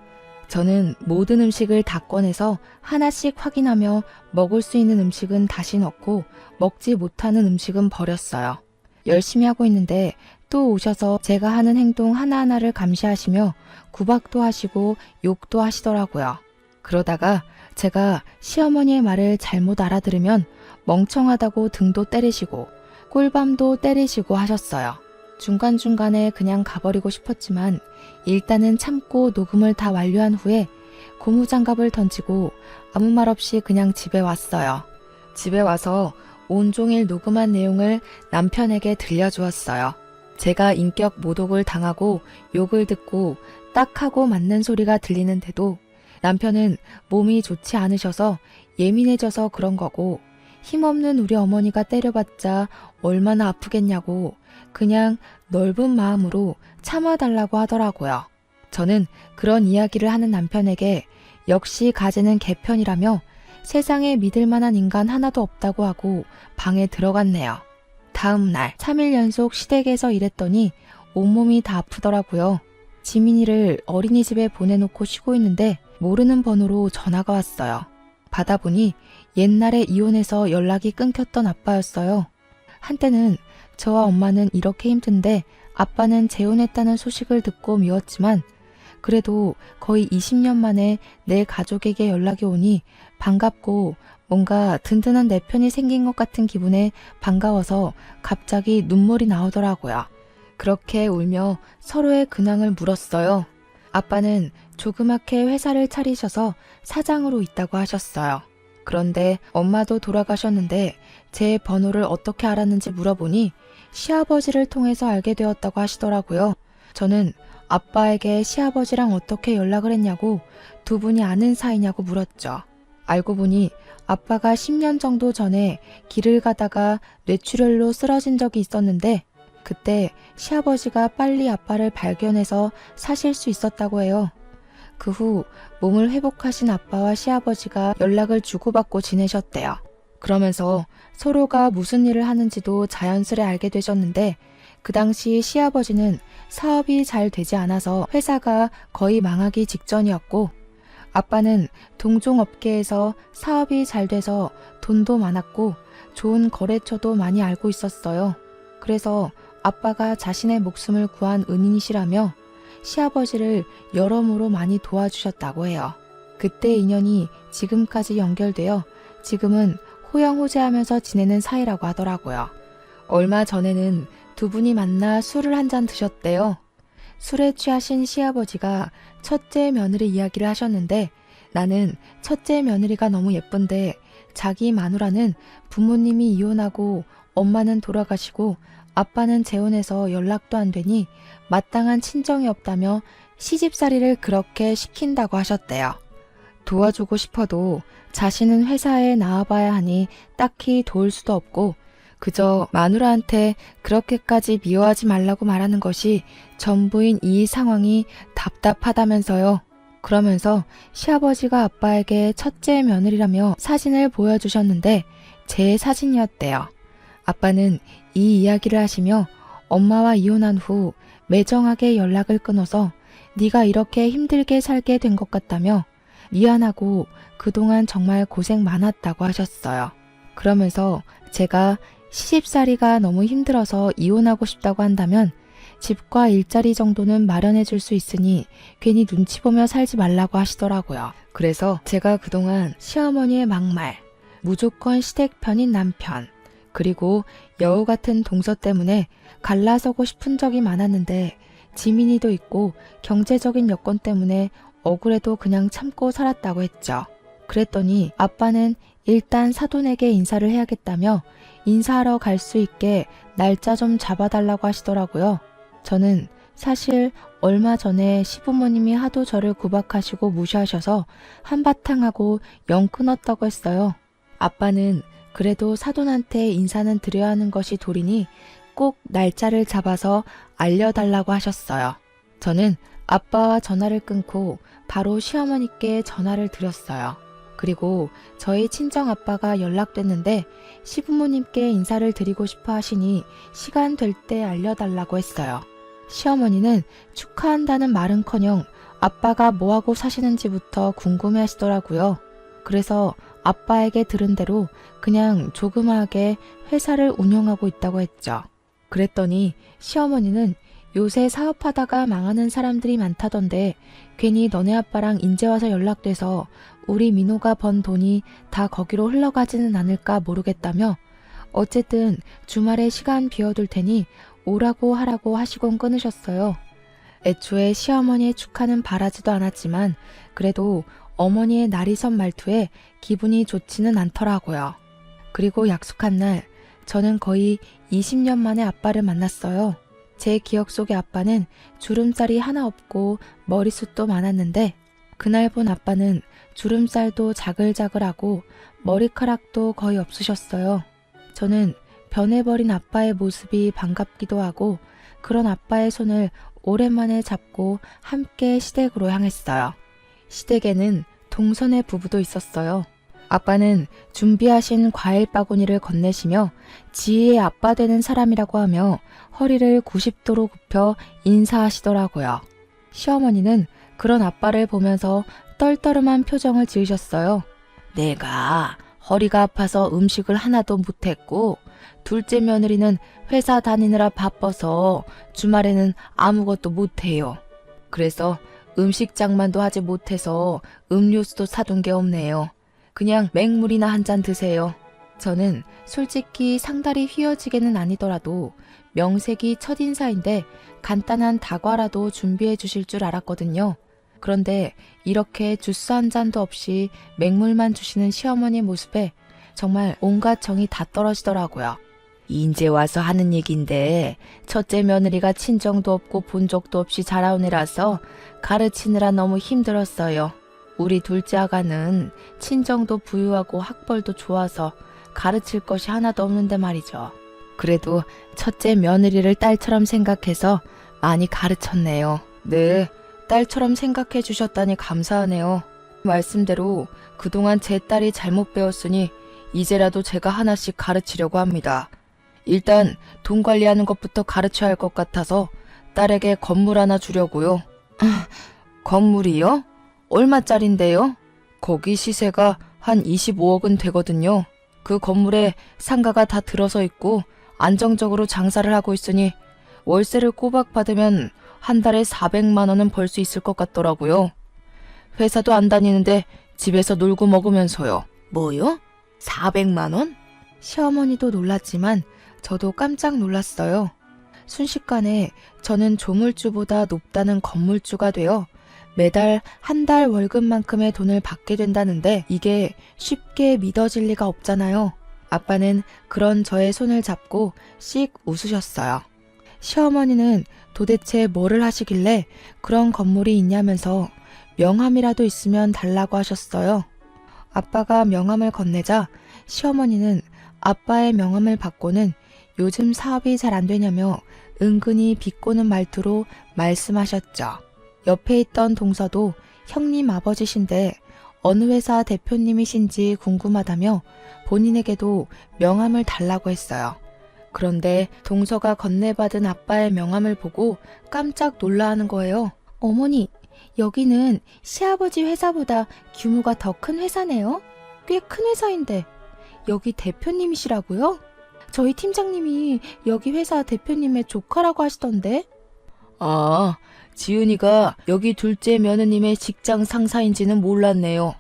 저는 모든 음식을 다 꺼내서 하나씩 확인하며 먹을 수 있는 음식은 다시 넣고 먹지 못하는 음식은 버렸어요. 열심히 하고 있는데 또 오셔서 제가 하는 행동 하나하나를 감시하시며 구박도 하시고 욕도 하시더라고요. 그러다가 제가 시어머니의 말을 잘못 알아들으면 멍청하다고 등도 때리시고 꿀밤도 때리시고 하셨어요. 중간중간에 그냥 가버리고 싶었지만 일단은 참고 녹음을 다 완료한 후에 고무장갑을 던지고 아무 말 없이 그냥 집에 왔어요. 집에 와서 온종일 녹음한 내용을 남편에게 들려주었어요. 제가 인격 모독을 당하고 욕을 듣고 딱 하고 맞는 소리가 들리는데도 남편은 몸이 좋지 않으셔서 예민해져서 그런 거고 힘없는 우리 어머니가 때려봤자 얼마나 아프겠냐고 그냥 넓은 마음으로 참아달라고 하더라고요. 저는 그런 이야기를 하는 남편에게 역시 가재는 개편이라며 세상에 믿을 만한 인간 하나도 없다고 하고 방에 들어갔네요. 다음 날 3일 연속 시댁에서 일했더니 온몸이 다 아프더라고요. 지민이를 어린이집에 보내놓고 쉬고 있는데 모르는 번호로 전화가 왔어요. 받아보니 옛날에 이혼해서 연락이 끊겼던 아빠였어요. 한때는 저와 엄마는 이렇게 힘든데 아빠는 재혼했다는 소식을 듣고 미웠지만 그래도 거의 20년 만에 내 가족에게 연락이 오니 반갑고 뭔가 든든한 내 편이 생긴 것 같은 기분에 반가워서 갑자기 눈물이 나오더라고요. 그렇게 울며 서로의 근황을 물었어요. 아빠는 조그맣게 회사를 차리셔서 사장으로 있다고 하셨어요. 그런데 엄마도 돌아가셨는데 제 번호를 어떻게 알았는지 물어보니 시아버지를 통해서 알게 되었다고 하시더라고요. 저는 아빠에게 시아버지랑 어떻게 연락을 했냐고 두 분이 아는 사이냐고 물었죠. 알고 보니 아빠가 10년 정도 전에 길을 가다가 뇌출혈로 쓰러진 적이 있었는데 그때 시아버지가 빨리 아빠를 발견해서 사실 수 있었다고 해요. 그 후 몸을 회복하신 아빠와 시아버지가 연락을 주고받고 지내셨대요. 그러면서 서로가 무슨 일을 하는지도 자연스레 알게 되셨는데 그 당시 시아버지는 사업이 잘 되지 않아서 회사가 거의 망하기 직전이었고 아빠는 동종업계에서 사업이 잘 돼서 돈도 많았고 좋은 거래처도 많이 알고 있었어요. 그래서 아빠가 자신의 목숨을 구한 은인이시라며 시아버지를 여러모로 많이 도와주셨다고 해요. 그때 인연이 지금까지 연결되어 지금은 호영호재하면서 지내는 사이라고 하더라고요. 얼마 전에는 두 분이 만나 술을 한 잔 드셨대요. 술에 취하신 시아버지가 첫째 며느리 이야기를 하셨는데 나는 첫째 며느리가 너무 예쁜데 자기 마누라는 부모님이 이혼하고 엄마는 돌아가시고 아빠는 재혼해서 연락도 안 되니 마땅한 친정이 없다며 시집살이를 그렇게 시킨다고 하셨대요. 도와주고 싶어도 자신은 회사에 나와봐야 하니 딱히 도울 수도 없고 그저 마누라한테 그렇게까지 미워하지 말라고 말하는 것이 전부인 이 상황이 답답하다면서요. 그러면서 시아버지가 아빠에게 첫째 며느리라며 사진을 보여주셨는데 제 사진이었대요. 아빠는 이 이야기를 하시며 엄마와 이혼한 후 매정하게 연락을 끊어서 네가 이렇게 힘들게 살게 된 것 같다며 미안하고 그동안 정말 고생 많았다고 하셨어요. 그러면서 제가 시집살이가 너무 힘들어서 이혼하고 싶다고 한다면 집과 일자리 정도는 마련해 줄 수 있으니 괜히 눈치 보며 살지 말라고 하시더라고요. 그래서 제가 그동안 시어머니의 막말, 무조건 시댁 편인 남편, 그리고 여우 같은 동서 때문에 갈라서고 싶은 적이 많았는데 지민이도 있고 경제적인 여건 때문에 억울해도 그냥 참고 살았다고 했죠. 그랬더니 아빠는 일단 사돈에게 인사를 해야겠다며 인사하러 갈 수 있게 날짜 좀 잡아달라고 하시더라고요. 저는 사실 얼마 전에 시부모님이 하도 저를 구박하시고 무시하셔서 한바탕 하고 영 끊었다고 했어요. 아빠는 그래도 사돈한테 인사는 드려야 하는 것이 도리니 꼭 날짜를 잡아서 알려달라고 하셨어요. 저는 아빠와 전화를 끊고 바로 시어머니께 전화를 드렸어요. 그리고 저희 친정 아빠가 연락됐는데 시부모님께 인사를 드리고 싶어 하시니 시간 될 때 알려달라고 했어요. 시어머니는 축하한다는 말은커녕 아빠가 뭐하고 사시는지부터 궁금해 하시더라고요. 그래서 아빠에게 들은 대로 그냥 조그마하게 회사를 운영하고 있다고 했죠. 그랬더니 시어머니는 요새 사업하다가 망하는 사람들이 많다던데 괜히 너네 아빠랑 인제 와서 연락돼서 우리 민호가 번 돈이 다 거기로 흘러가지는 않을까 모르겠다며 어쨌든 주말에 시간 비워둘 테니 오라고 하라고 하시곤 끊으셨어요. 애초에 시어머니의 축하는 바라지도 않았지만 그래도 어머니의 날이 선 말투에 기분이 좋지는 않더라고요. 그리고 약속한 날 저는 거의 20년 만에 아빠를 만났어요. 제 기억 속의 아빠는 주름살이 하나 없고 머리숱도 많았는데 그날 본 아빠는 주름살도 자글자글하고 머리카락도 거의 없으셨어요. 저는 변해버린 아빠의 모습이 반갑기도 하고 그런 아빠의 손을 오랜만에 잡고 함께 시댁으로 향했어요. 시댁에는 동선의 부부도 있었어요. 아빠는 준비하신 과일 바구니를 건네시며 지혜의 아빠 되는 사람이라고 하며 허리를 90도로 굽혀 인사하시더라고요. 시어머니는 그런 아빠를 보면서 떨떠름한 표정을 지으셨어요. 내가 허리가 아파서 음식을 하나도 못했고 둘째 며느리는 회사 다니느라 바빠서 주말에는 아무것도 못해요. 그래서 음식 장만도 하지 못해서 음료수도 사둔 게 없네요. 그냥 맹물이나 한 잔 드세요. 저는 솔직히 상다리 휘어지게는 아니더라도 명색이 첫인사인데 간단한 다과라도 준비해 주실 줄 알았거든요. 그런데 이렇게 주스 한 잔도 없이 맹물만 주시는 시어머니 모습에 정말 온갖 정이 다 떨어지더라고요. 인제 와서 하는 얘긴데 첫째 며느리가 친정도 없고 본 적도 없이 자라온 애라서 가르치느라 너무 힘들었어요. 우리 둘째 아가는 친정도 부유하고 학벌도 좋아서 가르칠 것이 하나도 없는데 말이죠. 그래도 첫째 며느리를 딸처럼 생각해서 많이 가르쳤네요. 네, 딸처럼 생각해 주셨다니 감사하네요. 말씀대로 그동안 제 딸이 잘못 배웠으니 이제라도 제가 하나씩 가르치려고 합니다. 일단 돈 관리하는 것부터 가르쳐야 할 것 같아서 딸에게 건물 하나 주려고요. 건물이요? 얼마짜린데요? 거기 시세가 한 25억은 되거든요. 그 건물에 상가가 다 들어서 있고 안정적으로 장사를 하고 있으니 월세를 꼬박 받으면 한 달에 400만 원은 벌 수 있을 것 같더라고요. 회사도 안 다니는데 집에서 놀고 먹으면서요. 뭐요? 400만 원? 시어머니도 놀랐지만 저도 깜짝 놀랐어요. 순식간에 저는 조물주보다 높다는 건물주가 되어 매달 한 달 월급만큼의 돈을 받게 된다는데 이게 쉽게 믿어질 리가 없잖아요. 아빠는 그런 저의 손을 잡고 씩 웃으셨어요. 시어머니는 도대체 뭐를 하시길래 그런 건물이 있냐면서 명함이라도 있으면 달라고 하셨어요. 아빠가 명함을 건네자 시어머니는 아빠의 명함을 받고는 요즘 사업이 잘 안 되냐며 은근히 비꼬는 말투로 말씀하셨죠. 옆에 있던 동서도 형님 아버지신데 어느 회사 대표님이신지 궁금하다며 본인에게도 명함을 달라고 했어요. 그런데 동서가 건네받은 아빠의 명함을 보고 깜짝 놀라하는 거예요. 어머니, 여기는 시아버지 회사보다 규모가 더 큰 회사네요. 꽤 큰 회사인데 여기 대표님이시라고요? 저희 팀장님이 여기 회사 대표님의 조카라고 하시던데. 아, 지은이가 여기 둘째 며느님의 직장 상사인지는 몰랐네요.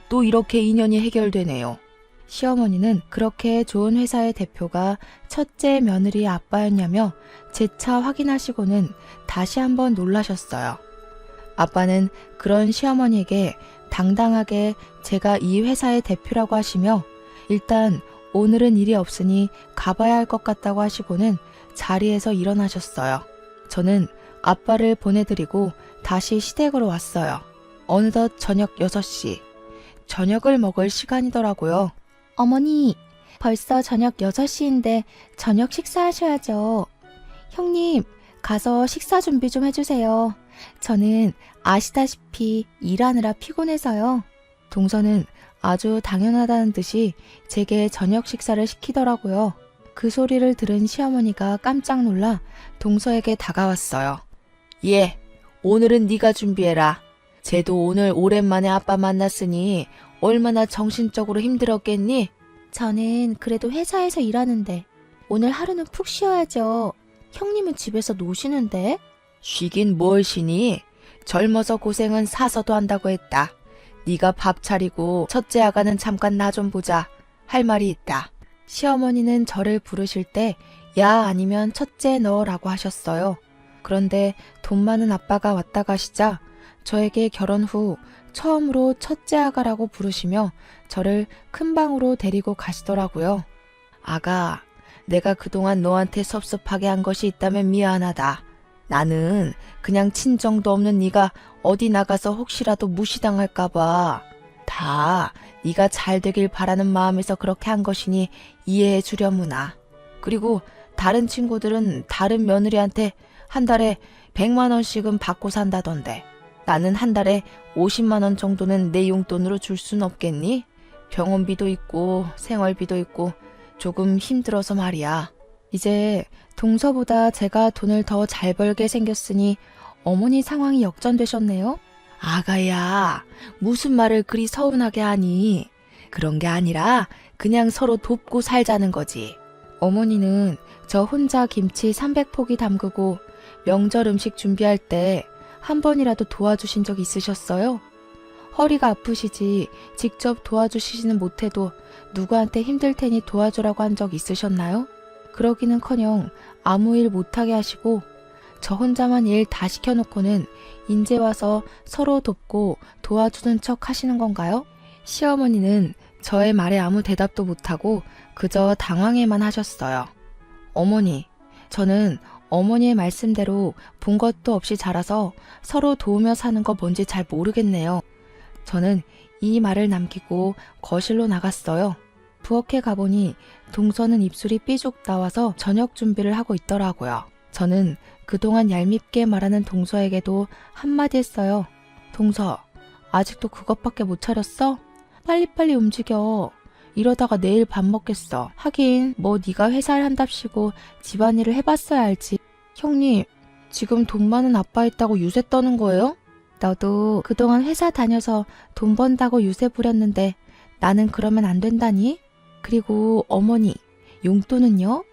또 이렇게 인연이 해결되네요. 시어머니는 그렇게 좋은 회사의 대표가 첫째 며느리의 아빠였냐며 재차 확인하시고는 다시 한번 놀라셨어요. 아빠는 그런 시어머니에게 당당하게 제가 이 회사의 대표라고 하시며 일단 오늘은 일이 없으니 가봐야 할 것 같다고 하시고는 자리에서 일어나셨어요. 저는 아빠를 보내드리고 다시 시댁으로 왔어요. 어느덧 저녁 6시. 저녁을 먹을 시간이더라고요. 어머니, 벌써 저녁 6시인데 저녁 식사하셔야죠. 형님, 가서 식사 준비 좀 해주세요. 저는 아시다시피 일하느라 피곤해서요. 동서는 아주 당연하다는 듯이 제게 저녁 식사를 시키더라고요. 그 소리를 들은 시어머니가 깜짝 놀라 동서에게 다가왔어요. 예, 오늘은 네가 준비해라. 쟤도 오늘 오랜만에 아빠 만났으니 얼마나 정신적으로 힘들었겠니? 저는 그래도 회사에서 일하는데 오늘 하루는 푹 쉬어야죠. 형님은 집에서 노시는데? 쉬긴 뭘 쉬니? 젊어서 고생은 사서도 한다고 했다. 네가 밥 차리고 첫째 아가는 잠깐 나 좀 보자. 할 말이 있다. 시어머니는 저를 부르실 때 야 아니면 첫째 너라고 하셨어요. 그런데 돈 많은 아빠가 왔다 가시자 저에게 결혼 후 처음으로 첫째 아가라고 부르시며 저를 큰 방으로 데리고 가시더라고요. 아가, 내가 그동안 너한테 섭섭하게 한 것이 있다면 미안하다. 나는 그냥 친정도 없는 네가 어디 나가서 혹시라도 무시당할까 봐. 다 네가 잘 되길 바라는 마음에서 그렇게 한 것이니 이해해 주려무나. 그리고 다른 친구들은 다른 며느리한테 한 달에 100만 원씩은 받고 산다던데 나는 한 달에 50만 원 정도는 내 용돈으로 줄 순 없겠니? 병원비도 있고 생활비도 있고 조금 힘들어서 말이야. 이제 동서보다 제가 돈을 더 잘 벌게 생겼으니 어머니 상황이 역전되셨네요. 아가야, 무슨 말을 그리 서운하게 하니? 그런 게 아니라 그냥 서로 돕고 살자는 거지. 어머니는 저 혼자 김치 300포기 담그고 명절 음식 준비할 때 한 번이라도 도와주신 적 있으셨어요? 허리가 아프시지 직접 도와주시지는 못해도 누구한테 힘들 테니 도와주라고 한 적 있으셨나요? 그러기는커녕 아무 일 못하게 하시고 저 혼자만 일 다 시켜놓고는 인제 와서 서로 돕고 도와주는 척 하시는 건가요? 시어머니는 저의 말에 아무 대답도 못하고 그저 당황해만 하셨어요. 어머니, 저는 어머니의 말씀대로 본 것도 없이 자라서 서로 도우며 사는 거 뭔지 잘 모르겠네요. 저는 이 말을 남기고 거실로 나갔어요. 부엌에 가보니 동서는 입술이 삐죽 나와서 저녁 준비를 하고 있더라고요. 저는 그동안 얄밉게 말하는 동서에게도 한마디 했어요. 동서, 아직도 그것밖에 못 차렸어? 빨리빨리 움직여. 이러다가 내일 밥 먹겠어. 하긴 뭐 네가 회사를 한답시고 집안일을 해봤어야 알지. 형님, 지금 돈 많은 아빠 있다고 유세 떠는 거예요? 너도 그동안 회사 다녀서 돈 번다고 유세 부렸는데 나는 그러면 안 된다니? 그리고 어머니, 용돈은요?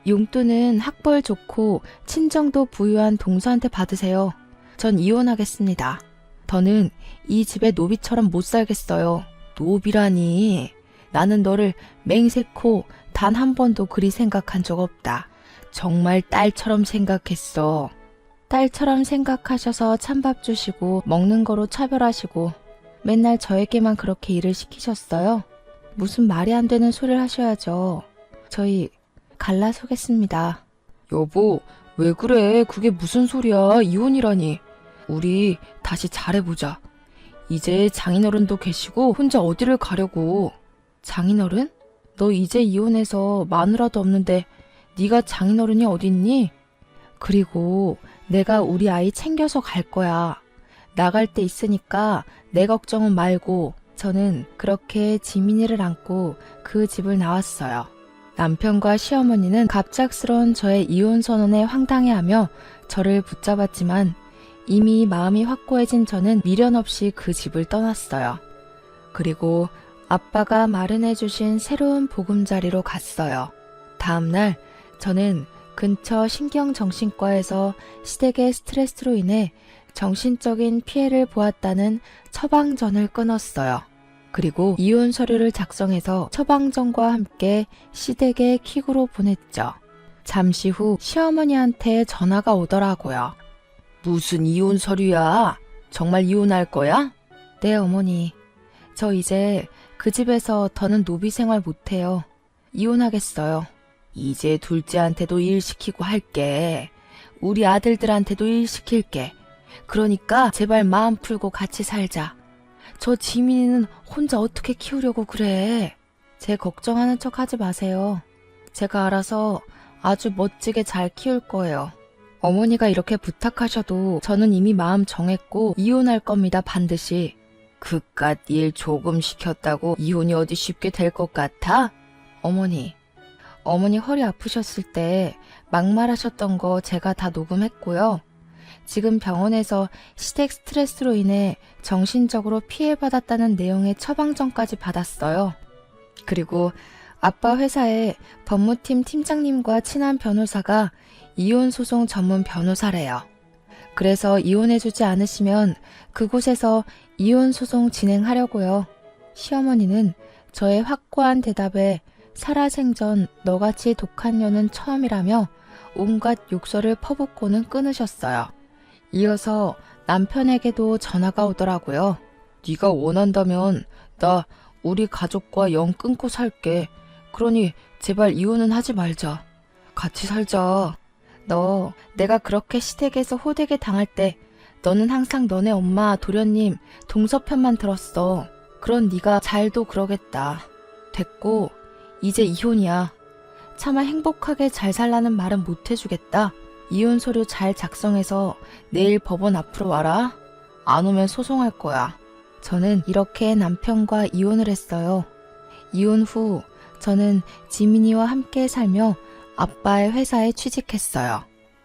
용돈은 학벌 좋고 친정도 부유한 동서한테 받으세요. 전 이혼하겠습니다. 더는 이 집에 노비처럼 못 살겠어요. 노비라니. 나는 너를 맹세코 단 한 번도 그리 생각한 적 없다. 정말 딸처럼 생각했어. 딸처럼 생각하셔서 찬밥 주시고 먹는 거로 차별하시고 맨날 저에게만 그렇게 일을 시키셨어요. 무슨 말이 안 되는 소리를 하셔야죠. 저희 갈라서겠습니다. 여보, 왜 그래? 그게 무슨 소리야? 이혼이라니. 우리 다시 잘해보자. 이제 장인어른도 계시고 혼자 어디를 가려고. 장인어른? 너 이제 이혼해서 마누라도 없는데 네가 장인어른이 어딨니? 그리고 내가 우리 아이 챙겨서 갈 거야. 나갈 때 있으니까 내 걱정은 말고. 저는 그렇게 지민이를 안고 그 집을 나왔어요. 남편과 시어머니는 갑작스러운 저의 이혼 선언에 황당해하며 저를 붙잡았지만 이미 마음이 확고해진 저는 미련 없이 그 집을 떠났어요. 그리고 아빠가 마련해 주신 새로운 보금자리로 갔어요. 다음 날 저는 근처 신경정신과에서 시댁의 스트레스로 인해 정신적인 피해를 보았다는 처방전을 끊었어요. 그리고 이혼 서류를 작성해서 처방전과 함께 시댁에 퀵으로 보냈죠. 잠시 후 시어머니한테 전화가 오더라고요. 무슨 이혼 서류야? 정말 이혼할 거야? 네, 어머니. 저 이제 그 집에서 더는 노비 생활 못해요. 이혼하겠어요. 이제 둘째한테도 일 시키고 할게. 우리 아들들한테도 일 시킬게. 그러니까 제발 마음 풀고 같이 살자. 저 지민이는 혼자 어떻게 키우려고 그래? 제 걱정하는 척 하지 마세요. 제가 알아서 아주 멋지게 잘 키울 거예요. 어머니가 이렇게 부탁하셔도 저는 이미 마음 정했고 이혼할 겁니다, 반드시. 그깟 일 조금 시켰다고 이혼이 어디 쉽게 될 것 같아? 어머니 허리 아프셨을 때 막말하셨던 거 제가 다 녹음했고요. 지금 병원에서 시댁 스트레스로 인해 정신적으로 피해받았다는 내용의 처방전까지 받았어요. 그리고 아빠 회사의 법무팀 팀장님과 친한 변호사가 이혼소송 전문 변호사래요. 그래서 이혼해주지 않으시면 그곳에서 이혼소송 진행하려고요. 시어머니는 저의 확고한 대답에 살아생전 너같이 독한 년은 처음이라며 온갖 욕설을 퍼붓고는 끊으셨어요. 이어서 남편에게도 전화가 오더라고요. 네가 원한다면 나 우리 가족과 영 끊고 살게. 그러니 제발 이혼은 하지 말자. 같이 살자. 너 내가 그렇게 시댁에서 호되게 당할 때 너는 항상 너네 엄마 도련님 동서 편만 들었어. 그런 네가 잘도 그러겠다. 됐고 이제 이혼이야. 차마 행복하게 잘 살라는 말은 못 해주겠다. 이혼 서류 잘 작성해서 내일 법원 앞으로 와라. 안 오면 소송할 거야. 저는 이렇게 남편과 이혼을 했어요. 이혼 후 저는 지민이와 함께 살며 아빠의 회사에 취직했어요.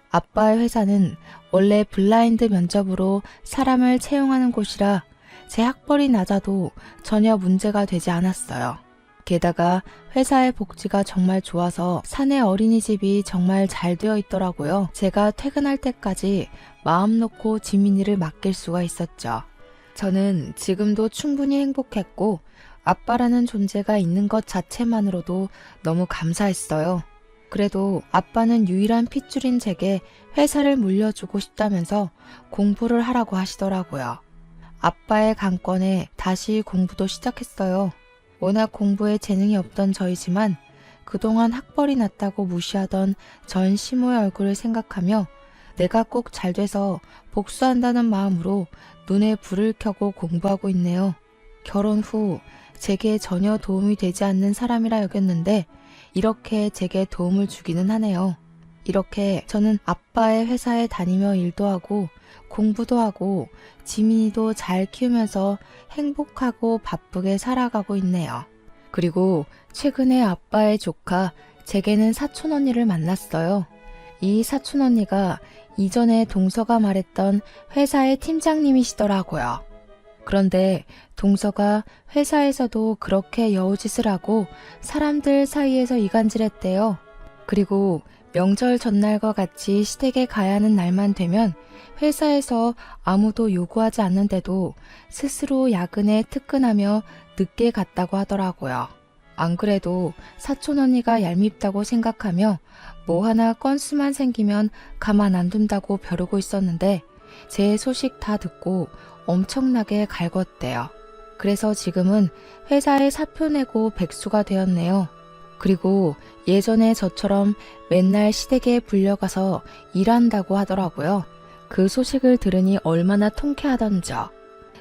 아빠의 회사는 원래 블라인드 면접으로 사람을 채용하는 곳이라 제 학벌이 낮아도 전혀 문제가 되지 않았어요. 게다가 회사의 복지가 정말 좋아서 사내 어린이집이 정말 잘 되어 있더라고요. 제가 퇴근할 때까지 마음 놓고 지민이를 맡길 수가 있었죠. 저는 지금도 충분히 행복했고 아빠라는 존재가 있는 것 자체만으로도 너무 감사했어요. 그래도 아빠는 유일한 핏줄인 제게 회사를 물려주고 싶다면서 공부를 하라고 하시더라고요. 아빠의 강권에 다시 공부도 시작했어요. 워낙 공부에 재능이 없던 저이지만 그동안 학벌이 낮다고 무시하던 전 시모의 얼굴을 생각하며 내가 꼭 잘 돼서 복수한다는 마음으로 눈에 불을 켜고 공부하고 있네요. 결혼 후 제게 전혀 도움이 되지 않는 사람이라 여겼는데 이렇게 제게 도움을 주기는 하네요. 이렇게 저는 아빠의 회사에 다니며 일도 하고 공부도 하고 지민이도 잘 키우면서 행복하고 바쁘게 살아가고 있네요. 그리고 최근에 아빠의 조카 제게는 사촌 언니를 만났어요. 이 사촌 언니가 이전에 동서가 말했던 회사의 팀장님이시더라고요. 그런데 동서가 회사에서도 그렇게 여우짓을 하고 사람들 사이에서 이간질했대요. 그리고 명절 전날과 같이 시댁에 가야 하는 날만 되면 회사에서 아무도 요구하지 않는데도 스스로 야근에 특근하며 늦게 갔다고 하더라고요. 안 그래도 사촌 언니가 얄밉다고 생각하며 뭐 하나 건수만 생기면 가만 안 둔다고 벼르고 있었는데 제 소식 다 듣고 엄청나게 갈궜대요. 그래서 지금은 회사에 사표 내고 백수가 되었네요. 그리고 예전에 저처럼 맨날 시댁에 불려가서 일한다고 하더라고요. 그 소식을 들으니 얼마나 통쾌하던지요.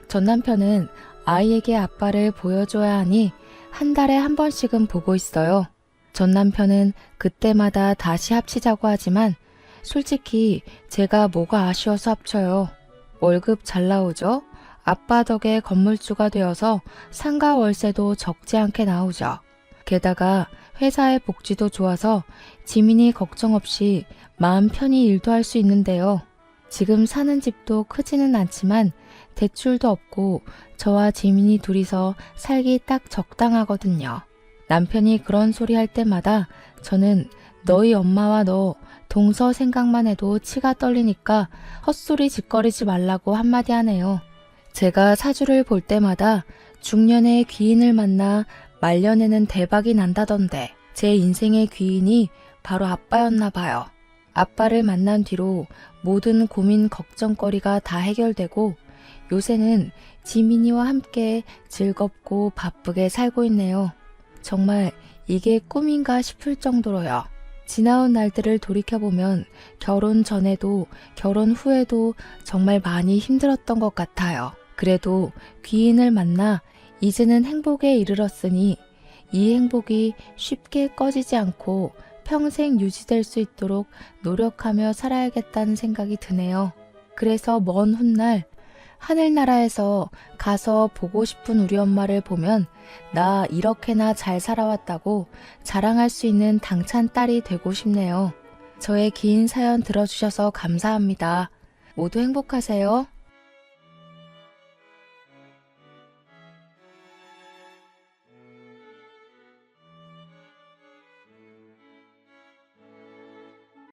전 남편은 아이에게 아빠를 보여줘야 하니 한 달에 한 번씩은 보고 있어요. 전 남편은 그때마다 다시 합치자고 하지만 솔직히 제가 뭐가 아쉬워서 합쳐요. 월급 잘 나오죠? 아빠 덕에 건물주가 되어서 상가 월세도 적지 않게 나오죠. 게다가 회사의 복지도 좋아서 지민이 걱정 없이 마음 편히 일도 할 수 있는데요. 지금 사는 집도 크지는 않지만 대출도 없고 저와 지민이 둘이서 살기 딱 적당하거든요. 남편이 그런 소리 할 때마다 저는 너희 엄마와 너 동서 생각만 해도 치가 떨리니까 헛소리 짓거리지 말라고 한마디 하네요. 제가 사주를 볼 때마다 중년의 귀인을 만나 말년에는 대박이 난다던데 제 인생의 귀인이 바로 아빠였나 봐요. 아빠를 만난 뒤로 모든 고민 걱정거리가 다 해결되고 요새는 지민이와 함께 즐겁고 바쁘게 살고 있네요. 정말 이게 꿈인가 싶을 정도로요. 지나온 날들을 돌이켜보면 결혼 전에도 결혼 후에도 정말 많이 힘들었던 것 같아요. 그래도 귀인을 만나 이제는 행복에 이르렀으니 이 행복이 쉽게 꺼지지 않고 평생 유지될 수 있도록 노력하며 살아야겠다는 생각이 드네요. 그래서 먼 훗날 하늘나라에서 가서 보고 싶은 우리 엄마를 보면 나 이렇게나 잘 살아왔다고 자랑할 수 있는 당찬 딸이 되고 싶네요. 저의 긴 사연 들어주셔서 감사합니다. 모두 행복하세요.